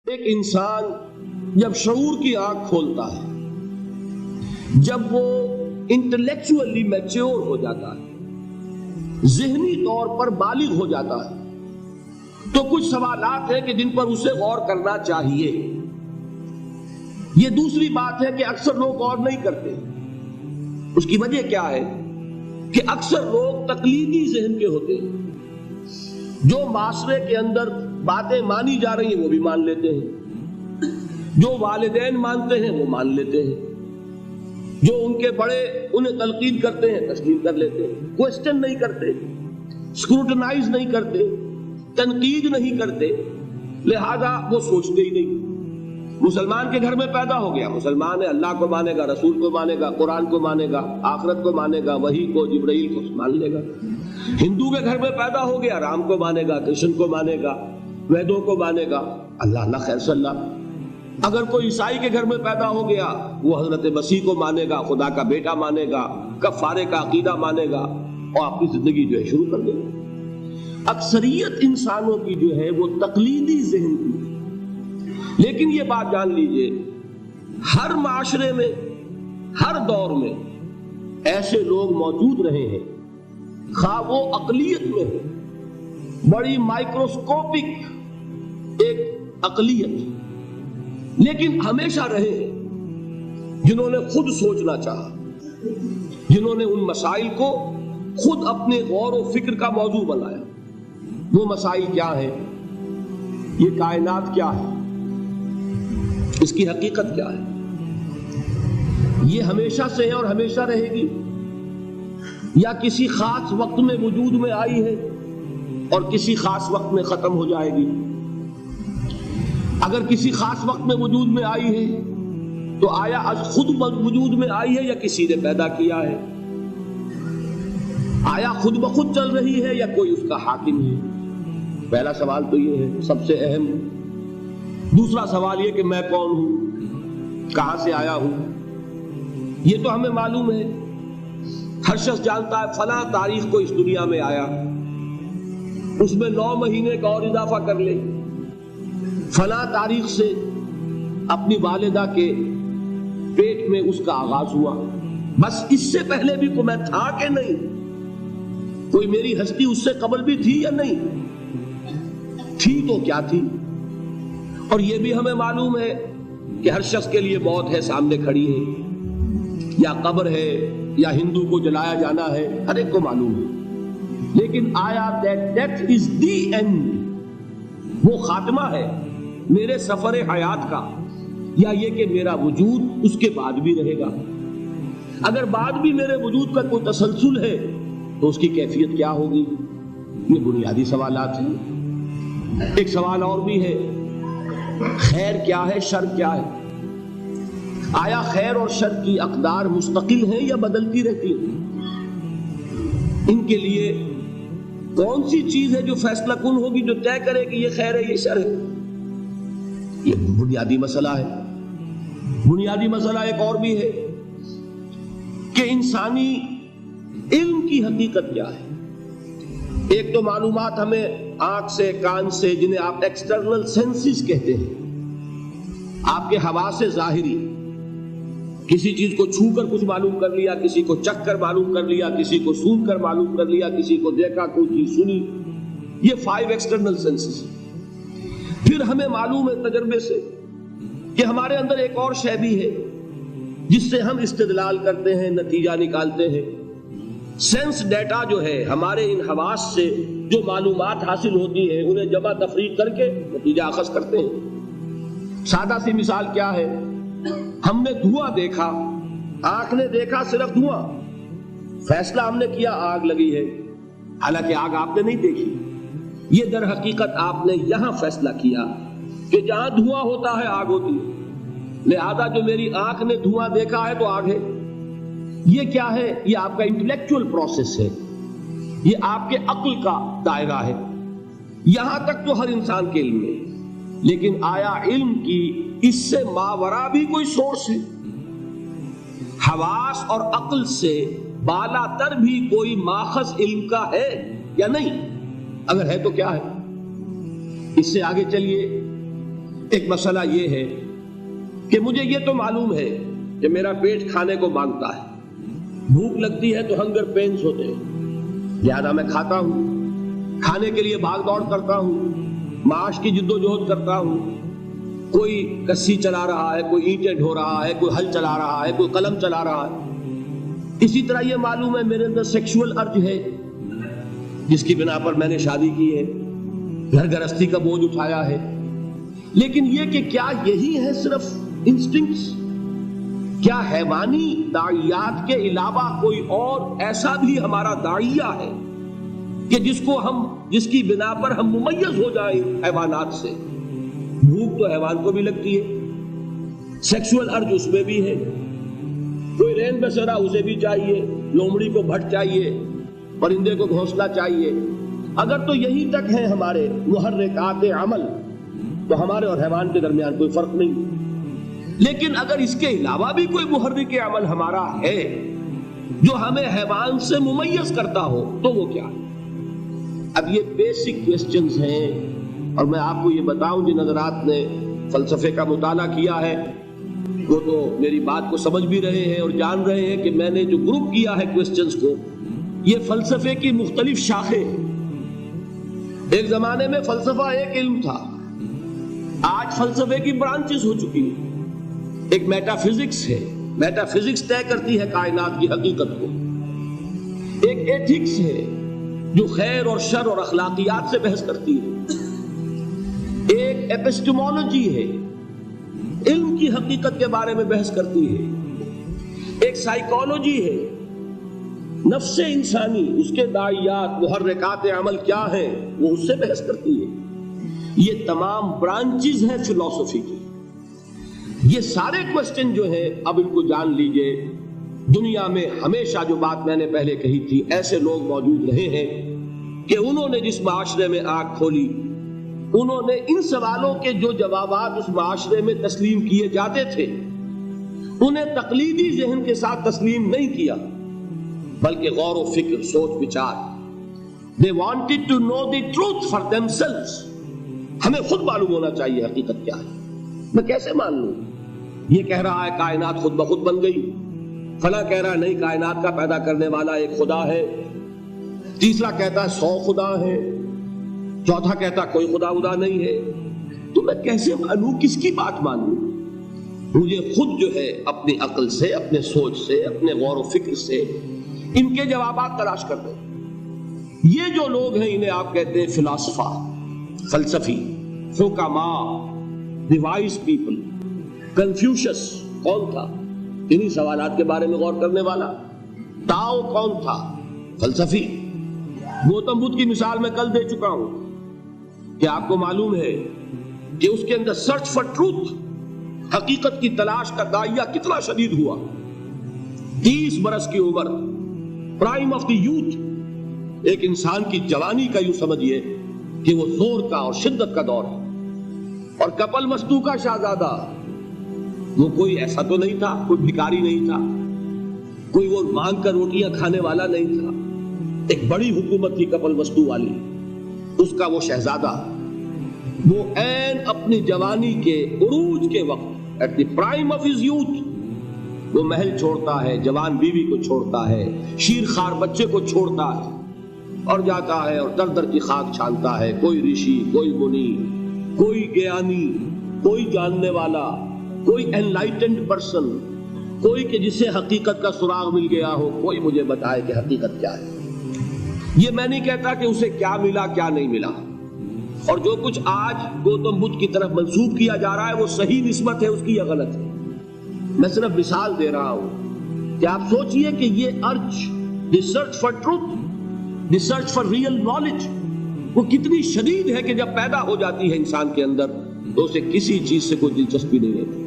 ایک انسان جب شعور کی آنکھ کھولتا ہے، جب وہ انٹلیکچولی میچور ہو جاتا ہے، ذہنی طور پر بالغ ہو جاتا ہے، تو کچھ سوالات ہیں کہ جن پر اسے غور کرنا چاہیے۔ یہ دوسری بات ہے کہ اکثر لوگ غور نہیں کرتے۔ اس کی وجہ کیا ہے کہ اکثر لوگ تقلیدی ذہن کے ہوتے ہیں، جو معاشرے کے اندر باتیں مانی جا رہی ہیں وہ بھی مان لیتے ہیں، جو والدین مانتے ہیں وہ مان لیتے ہیں، جو ان کے بڑے انہیں تلقین کرتے ہیں تسلیم کر لیتے ہیں، کوسچن نہیں کرتے، اسکروٹنائز نہیں کرتے، تنقید نہیں کرتے، لہذا وہ سوچتے ہی نہیں۔ مسلمان کے گھر میں پیدا ہو گیا، مسلمان ہے، اللہ کو مانے گا، رسول کو مانے گا، قرآن کو مانے گا، آخرت کو مانے گا، وحی کو، جبرائیل کو مان لے گا۔ ہندو کے گھر میں پیدا ہو گیا، رام کو مانے گا، کرشن کو مانے گا، ویدوں کو مانے گا، اللہ خیر صلی اللہ۔ اگر کوئی عیسائی کے گھر میں پیدا ہو گیا، وہ حضرت مسیح کو مانے گا، خدا کا بیٹا مانے گا، کفارے کا عقیدہ مانے گا، اور اپنی زندگی جو ہے شروع کر دے گا۔ اکثریت انسانوں کی جو ہے وہ تقلیدی ذہن کی۔ لیکن یہ بات جان لیجئے، ہر معاشرے میں، ہر دور میں ایسے لوگ موجود رہے ہیں، خواہ وہ اقلیت میں ہو، بڑی مائکروسکوپک ایک اقلیت، لیکن ہمیشہ رہے ہیں جنہوں نے خود سوچنا چاہا، جنہوں نے ان مسائل کو خود اپنے غور و فکر کا موضوع بنایا۔ وہ مسائل کیا ہیں؟ یہ کائنات کیا ہے؟ اس کی حقیقت کیا ہے؟ یہ ہمیشہ سے ہے اور ہمیشہ رہے گی، یا کسی خاص وقت میں وجود میں آئی ہے اور کسی خاص وقت میں ختم ہو جائے گی؟ اگر کسی خاص وقت میں وجود میں آئی ہے تو آیا از خود وجود میں آئی ہے یا کسی نے پیدا کیا ہے؟ آیا خود بخود چل رہی ہے یا کوئی اس کا حاکم ہے؟ پہلا سوال تو یہ ہے، سب سے اہم۔ دوسرا سوال یہ کہ میں کون ہوں، کہاں سے آیا ہوں؟ یہ تو ہمیں معلوم ہے، ہر شخص جانتا ہے فلاں تاریخ کو اس دنیا میں آیا، اس میں 9 مہینے کا اور اضافہ کر لے، فلاں تاریخ سے اپنی والدہ کے پیٹ میں اس کا آغاز ہوا۔ بس اس سے پہلے بھی کوئی میں تھا کہ نہیں؟ کوئی میری ہستی اس سے قبل بھی تھی یا نہیں تھی؟ تو کیا تھی؟ اور یہ بھی ہمیں معلوم ہے کہ ہر شخص کے لیے موت ہے، سامنے کھڑی ہے، یا قبر ہے، یا ہندو کو جلایا جانا ہے، ہر ایک کو معلوم ہے۔ لیکن آیا death is the end، وہ خاتمہ ہے میرے سفر حیات کا، یا یہ کہ میرا وجود اس کے بعد بھی رہے گا؟ اگر بعد بھی میرے وجود کا کوئی تسلسل ہے تو اس کی کیفیت کیا ہوگی؟ یہ بنیادی سوالات ہیں۔ ایک سوال اور بھی ہے، خیر کیا ہے، شر کیا ہے؟ آیا خیر اور شر کی اقدار مستقل ہیں یا بدلتی رہتی ہیں؟ ان کے لیے کون سی چیز ہے جو فیصلہ کن ہوگی، جو طے کرے کہ یہ خیر ہے یہ شر ہے؟ یہ بنیادی مسئلہ ہے۔ بنیادی مسئلہ ایک اور بھی ہے کہ انسانی علم کی حقیقت کیا ہے۔ ایک تو معلومات ہمیں آنکھ سے، کان سے، جنہیں آپ ایکسٹرنل سینسز کہتے ہیں، آپ کے حواس ظاہری، کسی چیز کو چھو کر کچھ معلوم کر لیا، کسی کو چکھ کر معلوم کر لیا، کسی کو سون کر معلوم کر لیا، کسی کو دیکھا، کوئی چیز سنی، یہ 5 ایکسٹرنل سینسز۔ پھر ہمیں معلوم ہے تجربے سے کہ ہمارے اندر ایک اور شے بھی ہے جس سے ہم استدلال کرتے ہیں، نتیجہ نکالتے ہیں۔ سینس ڈیٹا جو ہے، ہمارے ان حواس سے جو معلومات حاصل ہوتی ہیں انہیں جمع تفریق کر کے نتیجہ اخذ کرتے ہیں۔ سادہ سی مثال کیا ہے؟ ہم نے دھواں دیکھا، آنکھ نے دیکھا صرف دھواں، فیصلہ ہم نے کیا آگ لگی ہے، حالانکہ آگ آپ نے نہیں دیکھی۔ یہ در حقیقت آپ نے یہاں فیصلہ کیا کہ جہاں دھواں ہوتا ہے آگ ہوتی ہے، لہذا جو میری آنکھ نے دھواں دیکھا ہے تو آگ ہے۔ یہ کیا ہے؟ یہ آپ کا انٹلیکچوئل پروسیس ہے، یہ آپ کے عقل کا دائرہ ہے۔ یہاں تک تو ہر انسان کے علم میں، لیکن آیا علم کی اس سے ماورا بھی کوئی سورس ہے؟ حواس اور عقل سے بالا تر بھی کوئی ماخذ علم کا ہے یا نہیں؟ اگر ہے تو کیا ہے؟ اس سے آگے چلیے، ایک مسئلہ یہ ہے کہ مجھے یہ تو معلوم ہے کہ میرا پیٹ کھانے کو مانگتا ہے، بھوک لگتی ہے تو ہنگر پینس ہوتے ہیں، لہذا میں کھاتا ہوں، کھانے کے لیے بھاگ دوڑ کرتا ہوں، معاش کی جد و جہد کرتا ہوں، کوئی کسی چلا رہا ہے، کوئی اینٹیں ڈھو رہا ہے، کوئی ہل چلا رہا ہے، کوئی قلم چلا رہا ہے۔ اسی طرح یہ معلوم ہے میرے اندر سیکشول ارج ہے جس کی بنا پر میں نے شادی کی ہے، گھر گرہستی کا بوجھ اٹھایا ہے، لیکن یہ کہ کیا یہی ہے صرف انسٹنکٹس؟ کیا حیوانی داعیات کے علاوہ کوئی اور ایسا بھی ہمارا داعیہ ہے کہ جس کی بنا پر ہم ممیز ہو جائیں حیوانات سے؟ بھوک تو حیوان کو بھی لگتی ہے، سیکشول ارج اس میں بھی ہے، کوئی رین بسیرا اسے بھی چاہیے، لومڑی کو بھٹ چاہیے، پرندے کو گھونسلہ چاہیے۔ اگر تو یہی تک ہیں ہمارے محرکات عمل تو ہمارے اور حیوان کے درمیان کوئی فرق نہیں، لیکن اگر اس کے علاوہ بھی کوئی محرک عمل ہمارا ہے جو ہمیں حیوان سے ممیز کرتا ہو تو وہ کیا ہے؟ اب یہ بیسک کوسچنز ہیں، اور میں آپ کو یہ بتاؤں جن حضرات نے فلسفے کا مطالعہ کیا ہے وہ تو میری بات کو سمجھ بھی رہے ہیں اور جان رہے ہیں کہ میں نے جو گروپ کیا ہے کوسچنز کو، یہ فلسفے کی مختلف شاخیں ہیں۔ ایک زمانے میں فلسفہ ایک علم تھا، آج فلسفے کی برانچز ہو چکی ہیں۔ ایک میٹا فزکس ہے، میٹا فزکس طے کرتی ہے کائنات کی حقیقت کو۔ ایک ایتھکس ہے جو خیر اور شر اور اخلاقیات سے بحث کرتی ہے۔ ایک ایپسٹمولوجی ہے، علم کی حقیقت کے بارے میں بحث کرتی ہے۔ ایک سائیکالوجی ہے، نفس انسانی، اس کے داعیات، محرکات عمل کیا ہیں، وہ اس سے بحث کرتی ہے۔ یہ تمام برانچز ہیں فلسفی کی۔ یہ سارے کوسچن جو ہیں اب ان کو جان لیجئے، دنیا میں ہمیشہ جو بات میں نے پہلے کہی تھی، ایسے لوگ موجود رہے ہیں کہ انہوں نے جس معاشرے میں آنکھ کھولی، انہوں نے ان سوالوں کے جو جوابات اس معاشرے میں تسلیم کیے جاتے تھے انہیں تقلیدی ذہن کے ساتھ تسلیم نہیں کیا، بلکہ غور و فکر، سوچ بچار۔ They wanted to know the truth for themselves۔ ہمیں خود معلوم ہونا چاہیے حقیقت کیا ہے۔ میں کیسے مان لوں؟ یہ کہہ رہا ہے کائنات خود بخود بن گئی، فلاں کہہ رہا ہے نہیں کائنات کا پیدا کرنے والا ایک خدا ہے، تیسرا کہتا ہے 100 خدا ہے، چوتھا کہتا کوئی خدا ودا نہیں ہے۔ تو میں کیسے مانوں، کس کی بات مانوں؟ مجھے خود جو ہے اپنی عقل سے، اپنے سوچ سے، اپنے غور و فکر سے ان کے جوابات تلاش کر دیں۔ یہ جو لوگ ہیں انہیں آپ کہتے ہیں فلاسفہ، فلسفی، حکماء، دی وائز پیپل۔ کنفیوشس کون تھا؟ انہی سوالات کے بارے میں غور کرنے والا۔ تاؤ کون تھا؟ فلسفی۔ گوتم بدھ کی مثال میں کل دے چکا ہوں کہ آپ کو معلوم ہے کہ اس کے اندر سرچ فار ٹروتھ، حقیقت کی تلاش کا داعیہ کتنا شدید ہوا۔ 30 برس کی عمر، پرائم آف دی یوتھ، ایک انسان کی جوانی کا یوں سمجھیے کہ وہ زور کا اور شدت کا دور ہے۔ اور کپل مستو کا شہزادہ، وہ کوئی ایسا تو نہیں تھا، کوئی بھکاری نہیں تھا، کوئی وہ مانگ کر روٹیاں کھانے والا نہیں تھا۔ ایک بڑی حکومت تھی کپل وستو والی، اس کا وہ شہزادہ، وہ عین اپنی جوانی کے عروج کے وقت، at the prime of his youth, وہ محل چھوڑتا ہے، جوان بیوی کو چھوڑتا ہے، شیر خوار بچے کو چھوڑتا ہے اور جاتا ہے اور در در کی خاک چھانتا ہے۔ کوئی رشی، کوئی منی، کوئی گیانی، کوئی جاننے والا، کوئی انلائٹنڈ پرسن، کوئی کہ جسے حقیقت کا سراغ مل گیا ہو، کوئی مجھے بتائے کہ حقیقت کیا ہے۔ یہ میں نہیں کہتا کہ اسے کیا ملا کیا نہیں ملا، اور جو کچھ آج گوتم بدھ کی طرف منسوب کیا جا رہا ہے وہ صحیح نسبت ہے اس کی یا غلط ہے؟ میں صرف مثال دے رہا ہوں کہ آپ سوچئے کہ یہ urge, the search for truth, the search for real knowledge, وہ کتنی شدید ہے کہ جب پیدا ہو جاتی ہے انسان کے اندر تو اسے کسی چیز سے کوئی دلچسپی نہیں رہتی۔